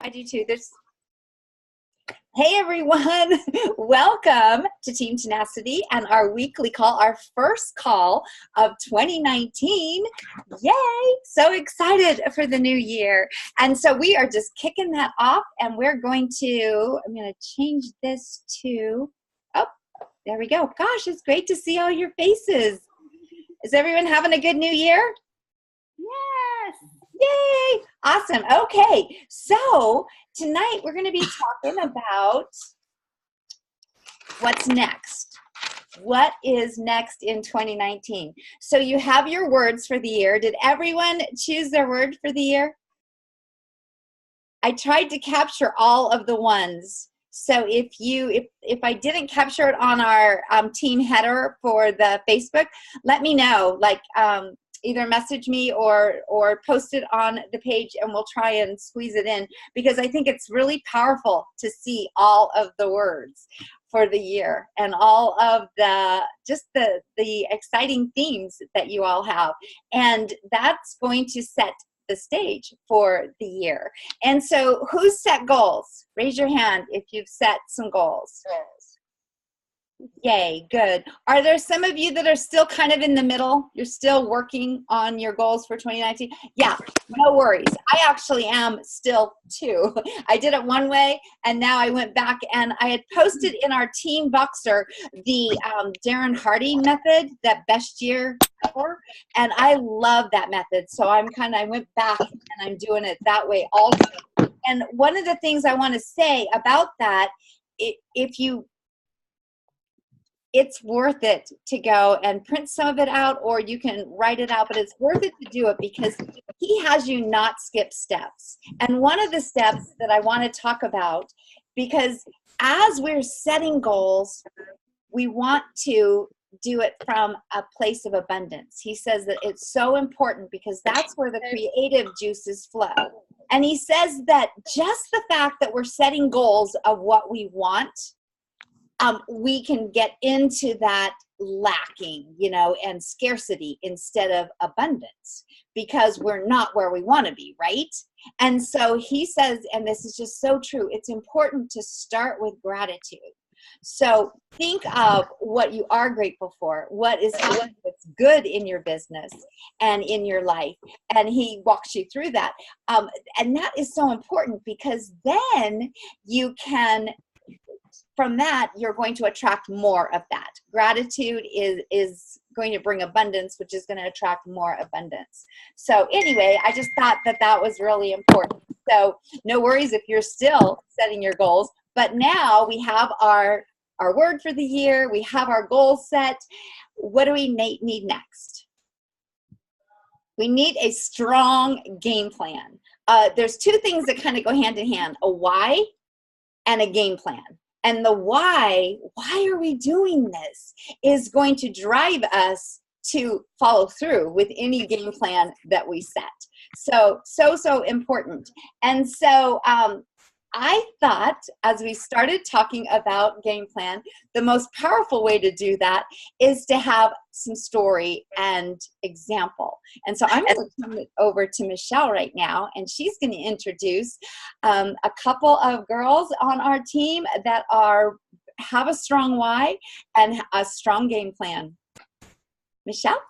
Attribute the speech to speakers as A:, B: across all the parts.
A: I do too. Hey everyone, welcome to Team Tenacity and our weekly call, our first call of 2019. Yay! So excited for the new year. And so we are just kicking that off, and I'm going to change this to, oh, there we go. Gosh, it's great to see all your faces. Is everyone having a good new year?
B: Yes.
A: Yay! Awesome. Okay, so tonight we're going to be talking about what's next. What is next in 2019? So you have your words for the year. Did everyone choose their word for the year? I tried to capture all of the ones. So if I didn't capture it on our team header for the Facebook, let me know. Either message me or post it on the page, and we'll try and squeeze it in, because I think it's really powerful to see all of the words for the year and all of the exciting themes that you all have. And that's going to set the stage for the year. And so who's set goals? Raise your hand if you've set some goals. Yay, good. Are there some of you that are still kind of in the middle? You're still working on your goals for 2019? Yeah, no worries. I actually am still too. I did it one way, and now I went back and I had posted in our team Boxer the Darren Hardy method, that best year ever, and I love that method. So I went back and I'm doing it that way also. And one of the things I want to say about that, it's worth it to go and print some of it out, or you can write it out, but it's worth it to do it because he has you not skip steps. And one of the steps that I want to talk about, because as we're setting goals, we want to do it from a place of abundance. He says that it's so important because that's where the creative juices flow. And he says that just the fact that we're setting goals of what we want, we can get into that lacking, and scarcity instead of abundance, because we're not where we want to be, right? And so he says, and this is just so true, it's important to start with gratitude. So think of what you are grateful for, what is happening that's good in your business and in your life. And he walks you through that. And that is so important, because then you can, from that, you're going to attract more of that. Gratitude is going to bring abundance, which is going to attract more abundance. So anyway, I just thought that was really important. So no worries if you're still setting your goals, but now we have our word for the year. We have our goals set. What do we need next? We need a strong game plan. There's two things that kind of go hand in hand, a why and a game plan. And the why are we doing this, is going to drive us to follow through with any game plan that we set. So important. And so I thought, as we started talking about game plan, the most powerful way to do that is to have some story and example. And so I'm going to turn it over to Michelle right now, and she's going to introduce a couple of girls on our team that have a strong why and a strong game plan. Michelle?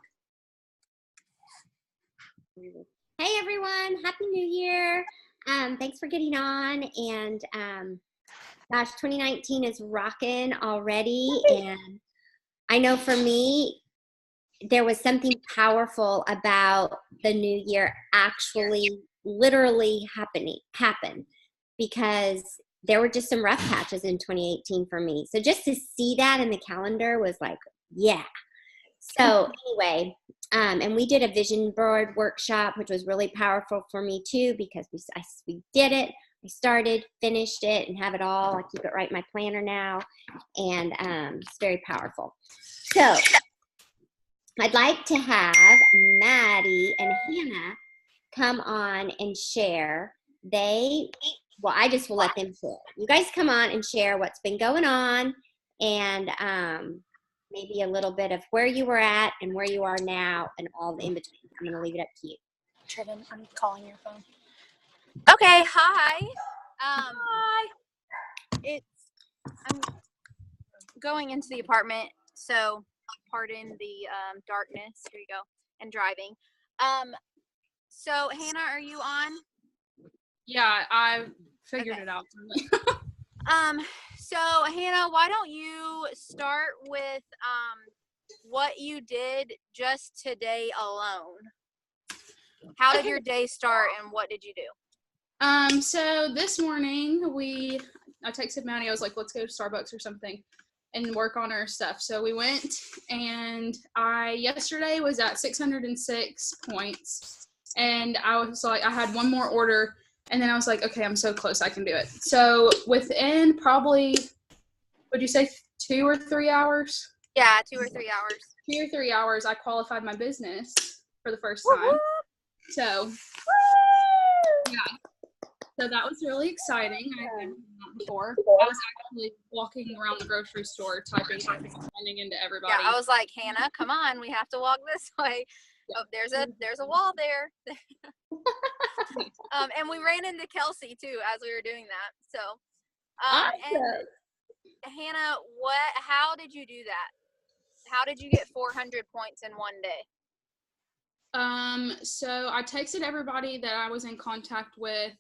B: Hey everyone, Happy New Year. Thanks for getting on, and gosh, 2019 is rocking already, and I know for me, there was something powerful about the new year actually literally happen, because there were just some rough patches in 2018 for me. So just to see that in the calendar was like, yeah. So anyway, and we did a vision board workshop, which was really powerful for me too, because we did it. I started, finished it, and have it all. I keep it right in my planner now, and it's very powerful. So I'd like to have Maddie and Hannah come on and share. I just will let them share. You guys come on and share what's been going on, and maybe a little bit of where you were at and where you are now and all the in-between. I'm going to leave it up to you.
C: Triven, I'm calling your phone. Okay, hi. Hi. I'm going into the apartment, so pardon the darkness. Here you go, and driving. So Hannah, are you on?
D: Yeah, I figured it out.
C: So Hannah, why don't you start with what you did just today alone? How did your day start, and what did you do?
D: So this morning I texted Maddie. I was like, let's go to Starbucks or something and work on our stuff. So we went, and yesterday was at 606 points, and I was like, I had one more order, and then I was like, okay, I'm so close, I can do it. So within probably, would you say 2 or 3 hours?
C: Yeah, 2 or 3 hours.
D: 2 or 3 hours, I qualified my business for the first time.
C: Woo-hoo!
D: So, yeah. So that was really exciting. I had never done that before. I was actually walking around the grocery store, typing, running into everybody.
C: Yeah, I was like, Hannah, come on, we have to walk this way. Yeah. Oh, there's a wall there. And we ran into Kelsey too as we were doing that. So, and Hannah, how did you do that? How did you get 400 points in one day?
D: So I texted everybody that I was in contact with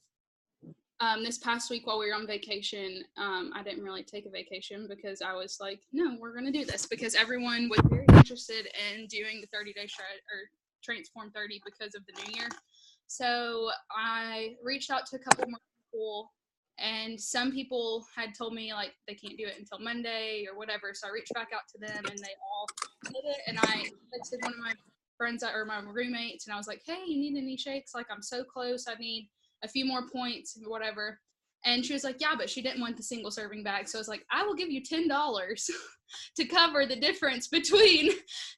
D: this past week while we were on vacation. I didn't really take a vacation because I was like, no, we're going to do this, because everyone was very interested in doing the 30-day shred or Transform 30 because of the new year. So I reached out to a couple more people, and some people had told me like they can't do it until Monday or whatever. So I reached back out to them, and they all did it. And I texted one of my friends or my roommates, and I was like, hey, you need any shakes? Like, I'm so close. I need a few more points or whatever. And she was like, yeah, but she didn't want the single serving bag. So I was like, I will give you $10 to cover the difference between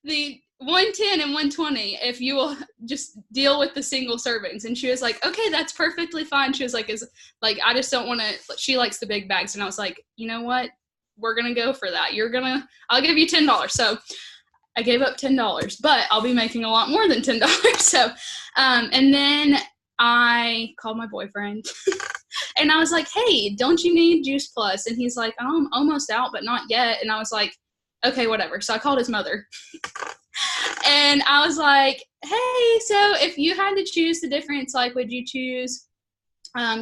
D: the 110 and 120 if you will just deal with the single servings. And she was like, okay, that's perfectly fine. She was like, I just don't want to, she likes the big bags. And I was like, you know what? We're going to go for that. I'll give you $10. So I gave up $10, but I'll be making a lot more than $10. So, and then I called my boyfriend and I was like, hey, don't you need Juice Plus? And he's like, oh, I'm almost out, but not yet. And I was like, okay, whatever. So I called his mother and I was like, hey, so if you had to choose the difference, like, would you choose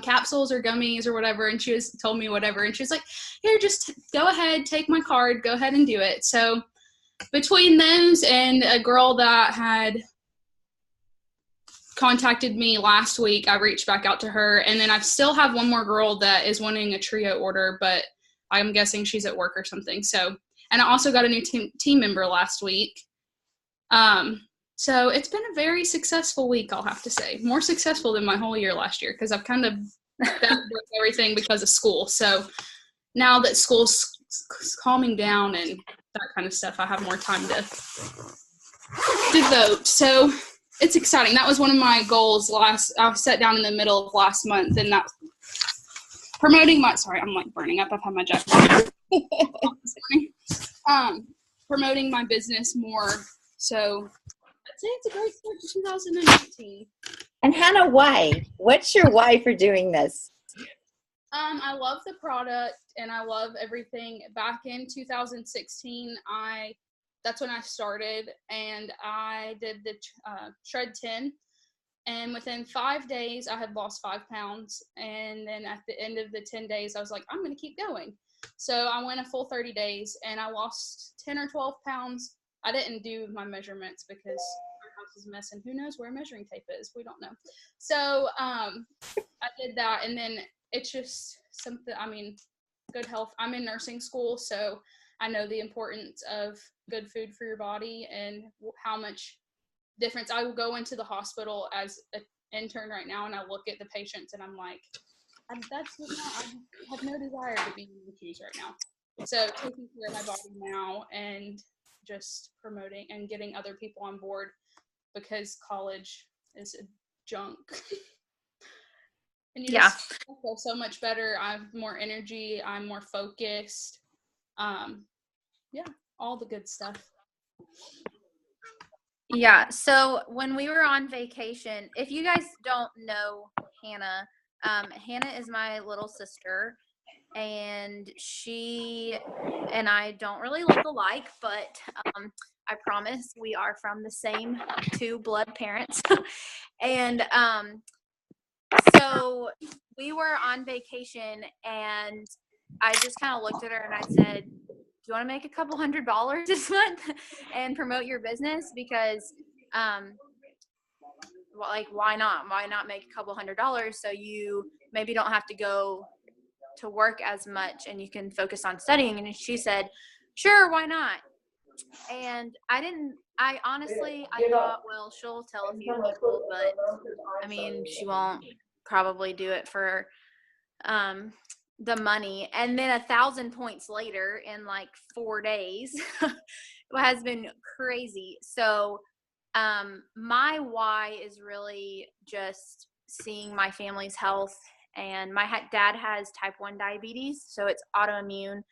D: capsules or gummies or whatever? And she told me whatever. And she was like, here, just go ahead, take my card, go ahead and do it. So between those and a girl that had contacted me last week, I reached back out to her. And then I still have one more girl that is wanting a trio order, but I'm guessing she's at work or something. So, and I also got a new team member last week. So it's been a very successful week, I'll have to say. More successful than my whole year last year, because I've kind of done everything because of school. So now that school's calming down and that kind of stuff, I have more time to devote. So it's exciting. That was one of my goals I sat down in the middle of last month, and that's sorry, I'm like burning up. I've had my jacket. Promoting my business more. So I'd say it's a great start to 2019.
A: And Hannah, why? What's your why for doing this?
D: I love the product and I love everything. Back in 2016, that's when I started, and I did the Shred 10, and within 5 days I had lost 5 pounds, and then at the end of the 10 days I was like, I'm going to keep going. So I went a full 30 days and I lost 10 or 12 pounds. I didn't do my measurements because our house is a mess and who knows where measuring tape is. We don't know. So I did that, and then it's just something, good health. I'm in nursing school, so I know the importance of good food for your body and how much difference. I will go into the hospital as an intern right now, and I look at the patients and I'm like, I have no desire to be in the shoes right now. So taking care of my body now and just promoting and getting other people on board, because college is a junk. And I feel so much better. I have more energy. I'm more focused. All the good stuff.
C: Yeah. So when we were on vacation, if you guys don't know Hannah, Hannah is my little sister, and she and I don't really look alike, but I promise we are from the same two blood parents. And so we were on vacation, and I just kind of looked at her and I said, do you want to make a couple $100 this month and promote your business? Because well, like, why not make a couple $100 so you maybe don't have to go to work as much and you can focus on studying? And she said, sure, why not? And I honestly thought, well, she'll tell a few people, but I mean, she won't probably do it for the money. And then 1,000 points later in like 4 days has been crazy. So my why is really just seeing my family's health. And my dad has type 1 diabetes, so it's autoimmune.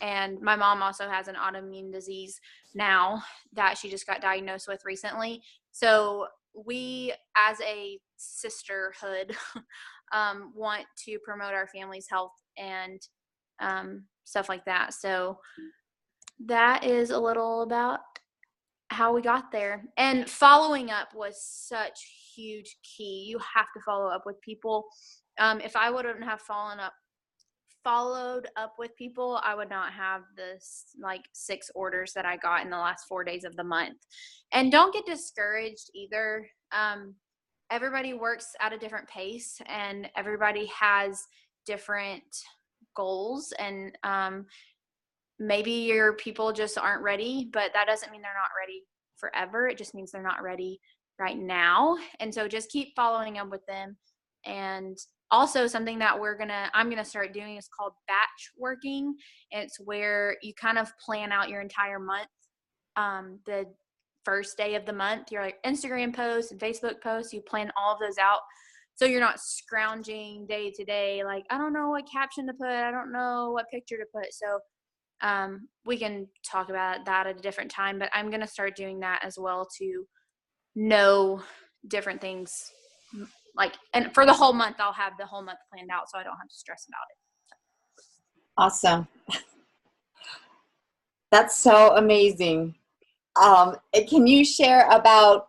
C: And my mom also has an autoimmune disease now that she just got diagnosed with recently. So we, as a sisterhood, want to promote our family's health and stuff like that. So that is a little about how we got there. And following up was such huge key. You have to follow up with people. If I wouldn't have followed up with people, I would not have this like 6 orders that I got in the last 4 days of the month. And don't get discouraged either. Everybody works at a different pace, and everybody has different goals, and maybe your people just aren't ready, but that doesn't mean they're not ready forever. It just means they're not ready right now. And so just keep following up with them. And also something that I'm gonna start doing is called batch working. It's where you kind of plan out your entire month. The first day of the month, your like Instagram posts and Facebook posts, you plan all of those out. So you're not scrounging day to day, like, I don't know what caption to put, I don't know what picture to put. So we can talk about that at a different time, but I'm going to start doing that as well to know different things. Like, and for the whole month, I'll have the whole month planned out so I don't have to stress about it.
A: Awesome. That's so amazing. Can you share about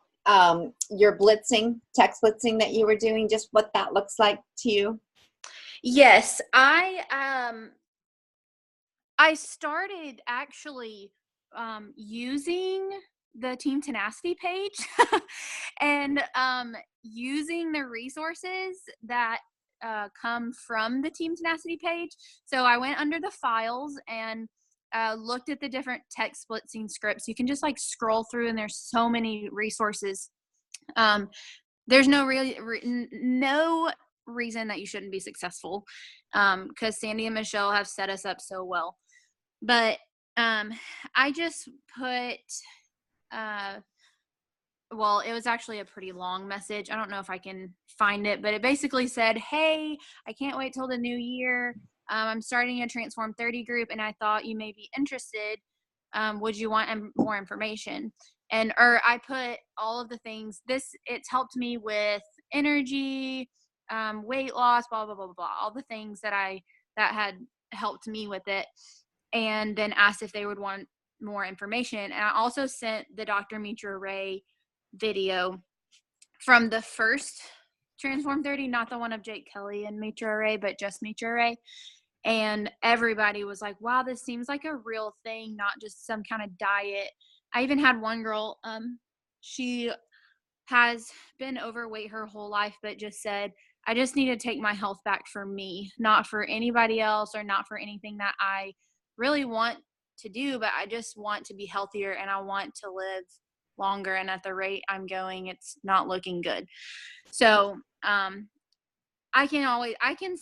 A: your blitzing, text blitzing that you were doing, just what that looks like to you?
C: Yes, I started actually using the Team Tenacity page and using the resources that come from the Team Tenacity page. So I went under the files and looked at the different text blitzing scripts. You can just like scroll through, and there's so many resources. There's no reason that you shouldn't be successful, because Sandy and Michelle have set us up so well. But I just put well, it was actually a pretty long message. I don't know if I can find it, but it basically said, hey, I can't wait till the new year. I'm starting a Transform 30 group, and I thought you may be interested. Would you want more information? Or I put all of the things. It's helped me with energy, weight loss, blah, blah, blah, blah, blah. All the things that had helped me with it. And then asked if they would want more information. And I also sent the Dr. Mitra Ray video from the first Transform 30, not the one of Jake Kelly and Mitra Ray, but just Mitra Ray. And everybody was like, wow, this seems like a real thing, not just some kind of diet. I even had one girl, she has been overweight her whole life, but just said, I just need to take my health back for me, not for anybody else or not for anything that I really want to do, but I just want to be healthier and I want to live longer. And at the rate I'm going, it's not looking good. So I can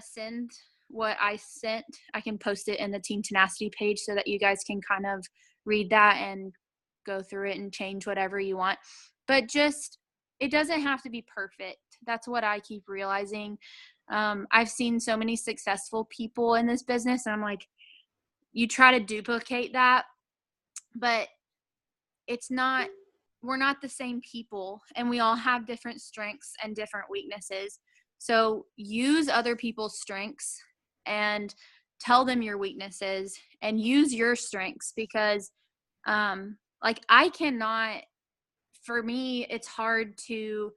C: send what I sent. I can post it in the Team Tenacity page so that you guys can kind of read that and go through it and change whatever you want. But just, it doesn't have to be perfect. That's what I keep realizing. I've seen so many successful people in this business, and I'm like, you try to duplicate that, but it's not we're not the same people, and we all have different strengths and different weaknesses. So use other people's strengths and tell them your weaknesses, and use your strengths, because like I cannot, for me, it's hard to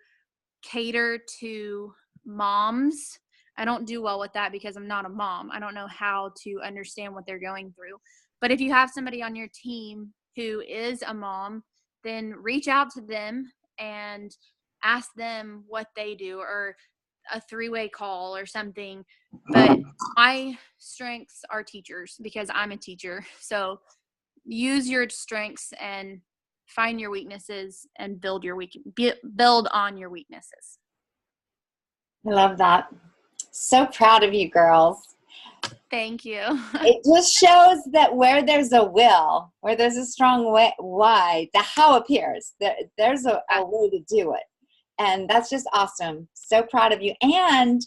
C: cater to moms. I don't do well with that because I'm not a mom. I don't know how to understand what they're going through. But if you have somebody on your team who is a mom, then reach out to them and ask them what they do, or a 3-way call or something. But my strengths are teachers because I'm a teacher. So use your strengths and find your weaknesses and build on your weaknesses.
A: I love that. So proud of you girls.
C: Thank you.
A: It just shows that where there's a will, where there's a strong why, the how appears. There's a way to do it. And that's just awesome. So proud of you. And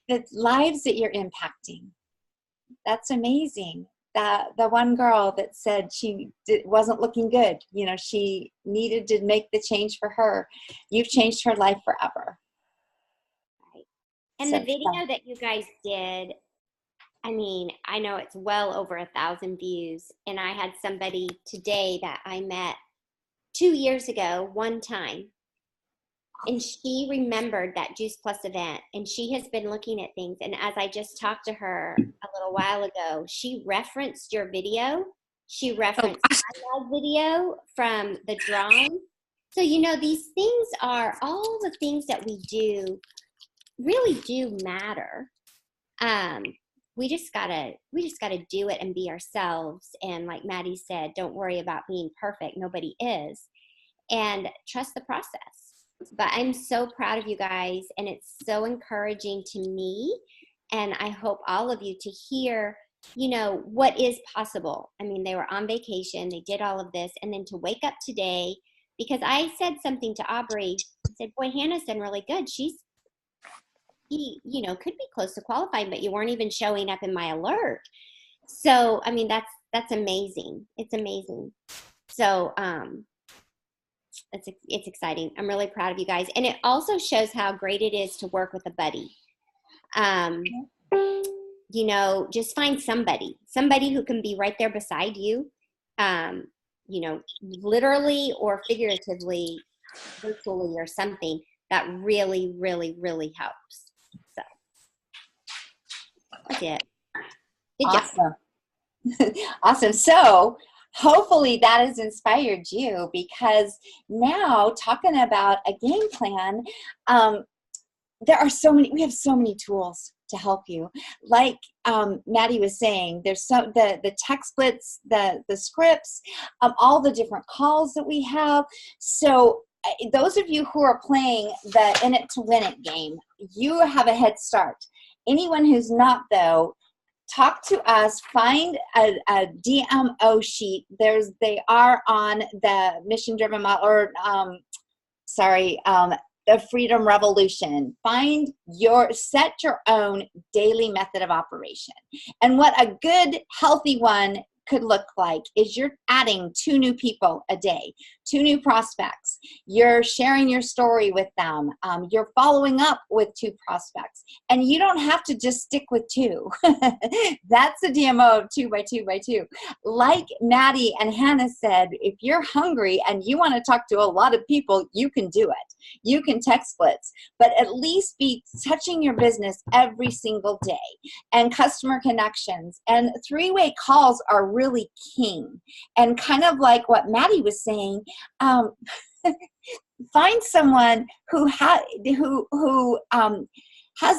A: the lives that you're impacting. That's amazing. The one girl that said she wasn't looking good, you know, she needed to make the change for her. You've changed her life forever.
B: Right. And the video that you guys did, I mean, I know it's well over 1,000 views, and I had somebody today that I met 2 years ago, one time, and she remembered that Juice Plus event, and she has been looking at things. And as I just talked to her a little while ago, she referenced your video. She referenced my live video from the drawing. So, you know, these things are, all the things that we do really do matter. We just gotta do it and be ourselves. And like Maddie said, don't worry about being perfect. Nobody is. And trust the process. But I'm so proud of you guys, and it's so encouraging to me. And I hope all of you to hear, you know, what is possible. I mean, they were on vacation, they did all of this, and then to wake up today, because I said something to Aubrey, I said, boy, Hannah's done really good. She, you know, could be close to qualifying, but you weren't even showing up in my alert. So, I mean, that's amazing. It's amazing. So, it's exciting. I'm really proud of you guys. And it also shows how great it is to work with a buddy. You know, just find somebody who can be right there beside you, you know, literally or figuratively, virtually or something that really, really, really helps. So that's it. Good job.
A: Awesome. So hopefully that has inspired you, because now talking about a game plan, we have so many tools to help you. Like Maddie was saying, there's the tech splits, the scripts, all the different calls that we have. So those of you who are playing the in it to win it game, you have a head start. Anyone who's not, though, talk to us, find a DMO sheet. They are on the Mission Driven Model, or the Freedom Revolution. Set your own daily method of operation. And what a good, healthy one could look like is you're adding 2 new people a day, 2 new prospects. You're sharing your story with them. You're following up with 2 prospects. And you don't have to just stick with 2. That's a DMO of 2 by 2 by 2. Like Maddie and Hannah said, if you're hungry and you want to talk to a lot of people, you can do it. You can tech splits, but at least be touching your business every single day, and customer connections and 3-way calls are really king. And kind of like what Maddie was saying, find someone who has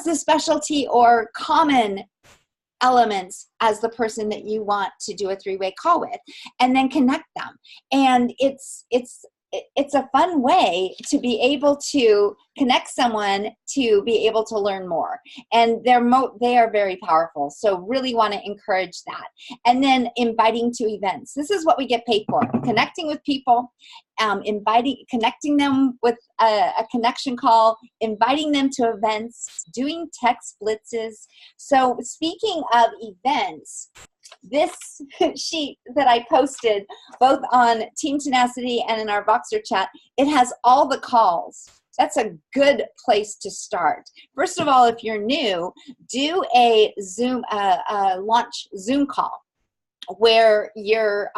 A: the specialty or common elements as the person that you want to do a 3-way call with, and then connect them. And it's a fun way to be able to connect someone to be able to learn more. And they are very powerful. So really want to encourage that. And then inviting to events. This is what we get paid for. Connecting with people, connecting them with a connection call, inviting them to events, doing tech splitzes. So speaking of events, this sheet that I posted both on Team Tenacity and in our Voxer chat, it has all the calls. That's a good place to start. First of all, if you're new, do a launch Zoom call where your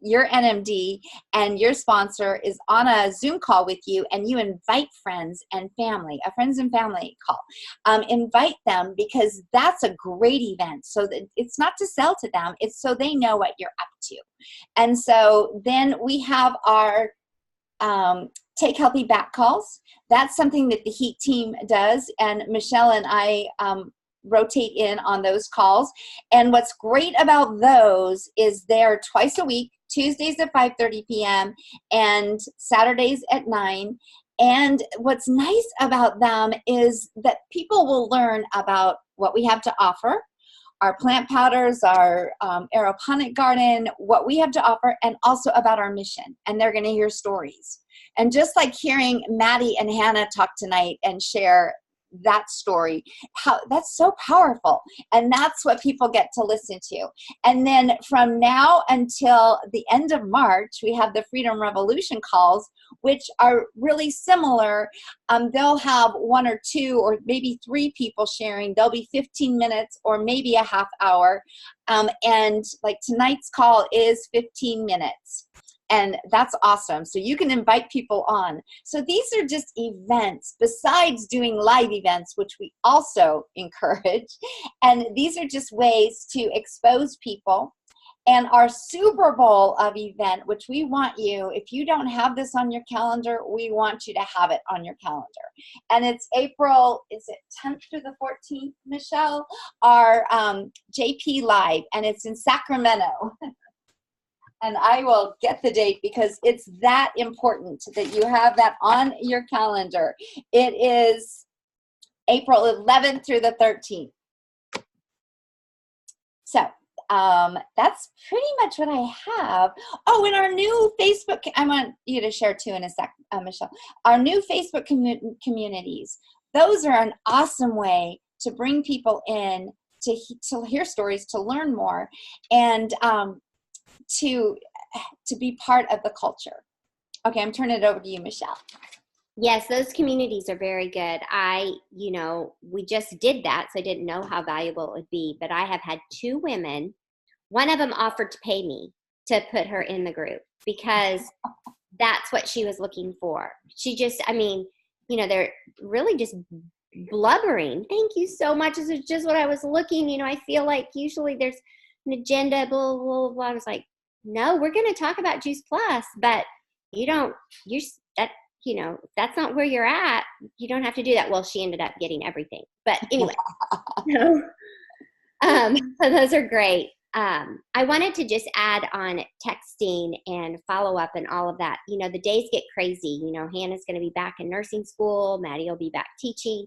A: NMD and your sponsor is on a Zoom call with you, and you invite friends and family, a friends and family call. Invite them, because that's a great event. So that it's not to sell to them, it's so they know what you're up to. And so then we have our Take Healthy Back calls. That's something that the HEAT team does, and Michelle and I rotate in on those calls. And what's great about those is they're twice a week, Tuesdays at 5:30 p.m. and Saturdays at 9. And what's nice about them is that people will learn about what we have to offer, our plant powders, our aeroponic garden, what we have to offer, and also about our mission. And they're going to hear stories. And just like hearing Maddie and Hannah talk tonight and share that story, how that's so powerful, and that's what people get to listen to. And then from now until the end of March, we have the Freedom Revolution calls, which are really similar. They'll have 1 or 2 or maybe 3 people sharing. They'll be 15 minutes or maybe a half hour, and like tonight's call is 15 minutes. And that's awesome. So you can invite people on. So these are just events besides doing live events, which we also encourage. And these are just ways to expose people. And our Super Bowl of event, which we want you, if you don't have this on your calendar, we want you to have it on your calendar. And it's April, is it 10th through the 14th, Michelle? Our JP Live, and it's in Sacramento. And I will get the date because it's that important that you have that on your calendar. It is April 11th through the 13th. So that's pretty much what I have. Oh, and our new Facebook, I want you to share too in a sec, Michelle. Our new Facebook communities, those are an awesome way to bring people in to hear stories, to learn more, and to be part of the culture. Okay, I'm turning it over to you, Michelle.
B: Yes, those communities are very good. We just did that, so I didn't know how valuable it would be, but I have had 2 women. One of them offered to pay me to put her in the group because that's what she was looking for. She just, they're really just blubbering. Thank you so much. This is just what I was looking. I feel like usually there's an agenda, blah, blah, blah, blah. I was like, no, we're going to talk about Juice Plus, but that's not where you're at. You don't have to do that. Well, she ended up getting everything, but anyway, so those are great. I wanted to just add on texting and follow up and all of that. The days get crazy. Hannah's going to be back in nursing school. Maddie will be back teaching.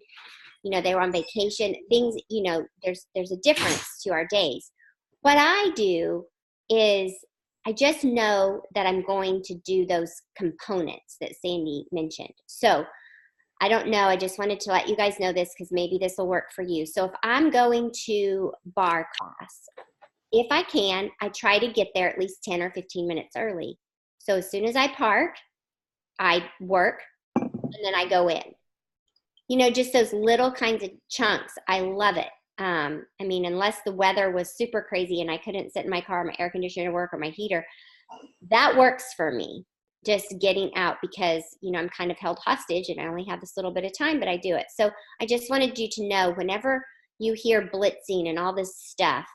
B: They were on vacation. Things, there's a difference to our days. What I do is I just know that I'm going to do those components that Sandy mentioned. So I don't know. I just wanted to let you guys know this because maybe this will work for you. So if I'm going to bar class, if I can, I try to get there at least 10 or 15 minutes early. So as soon as I park, I work, and then I go in. Just those little kinds of chunks. I love it. Unless the weather was super crazy and I couldn't sit in my car, my air conditioner work or my heater, that works for me. Just getting out because, I'm kind of held hostage and I only have this little bit of time, but I do it. So I just wanted you to know whenever you hear blitzing and all this stuff,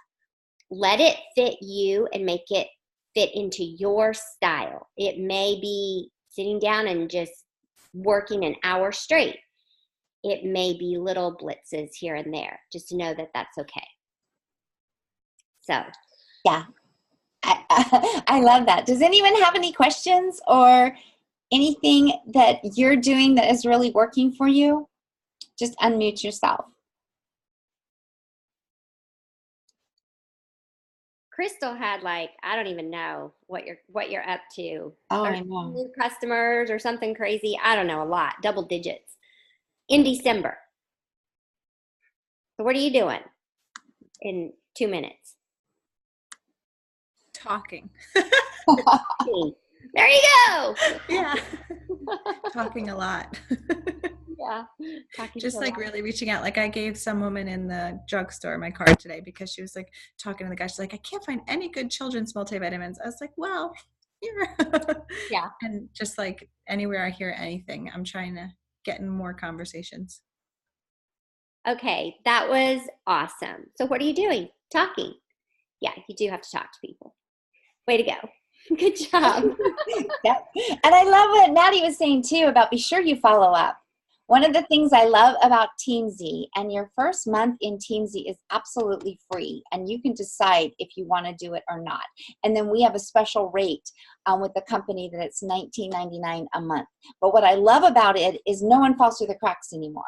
B: let it fit you and make it fit into your style. It may be sitting down and just working an hour straight. It may be little blitzes here and there. Just to know that that's okay. So,
A: yeah, I love that. Does anyone have any questions or anything that you're doing that is really working for you? Just unmute yourself.
B: Crystal had I don't even know what you're up to.
A: Oh, I know.
B: New customers or something crazy. I don't know, a lot, double digits. In December. So what are you doing in 2 minutes?
E: talking.
B: There you go.
E: Yeah. Talking a lot.
B: Yeah. Talking
E: Just
B: to a
E: like
B: lot.
E: really reaching out. Like I gave some woman in the drugstore my card today because she was like talking to the guy. She's like, I can't find any good children's multivitamins. I was like, well, here.
B: Yeah.
E: And just like anywhere I hear anything, I'm trying to get in more conversations.
B: Okay, that was awesome. So what are you doing? Talking. Yeah, you do have to talk to people. Way to go. Good job.
A: Yep. And I love what Maddie was saying too about be sure you follow up. One of the things I love about TeamZ, and your first month in TeamZ is absolutely free, and you can decide if you want to do it or not. And then we have a special rate with the company that it's $19.99 a month. But what I love about it is no one falls through the cracks anymore.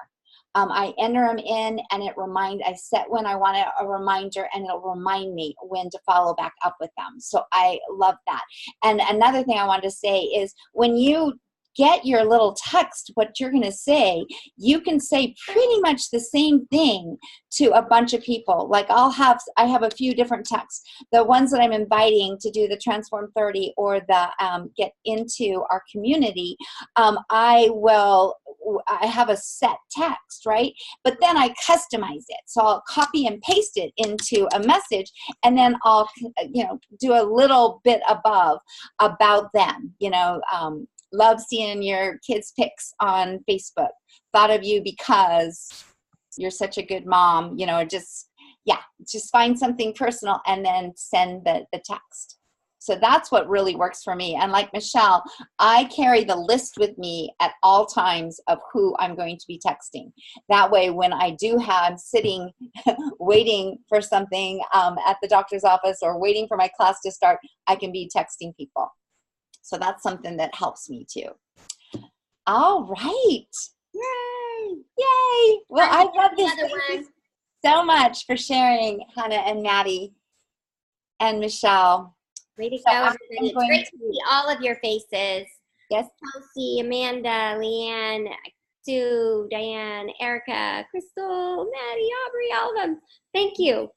A: I enter them in, and I set when I want a reminder, and it'll remind me when to follow back up with them. So I love that. And another thing I wanted to say is when you get your little text, what you're going to say, you can say pretty much the same thing to a bunch of people. Like I have a few different texts. The ones that I'm inviting to do the Transform 30 or the get into our community, I have a set text, right? But then I customize it. So I'll copy and paste it into a message, and then I'll, do a little bit above about them, love seeing your kids' pics on Facebook. Thought of you because you're such a good mom, just find something personal and then send the text. So that's what really works for me. And like Michelle, I carry the list with me at all times of who I'm going to be texting. That way, when I do have sitting waiting for something at the doctor's office or waiting for my class to start, I can be texting people. So that's something that helps me too. All right.
B: Yay.
A: Yay. Well, I love this.
B: Another
A: Thank you
B: one.
A: so much for sharing, Hannah and Maddie and Michelle.
B: Way to
A: So
B: go,
A: I'm
B: everybody. It's
A: going
B: great to see all of your faces.
A: Yes.
B: Kelsey, Amanda, Leanne, Sue, Diane, Erica, Crystal, Maddie, Aubrey, all of them. Thank you.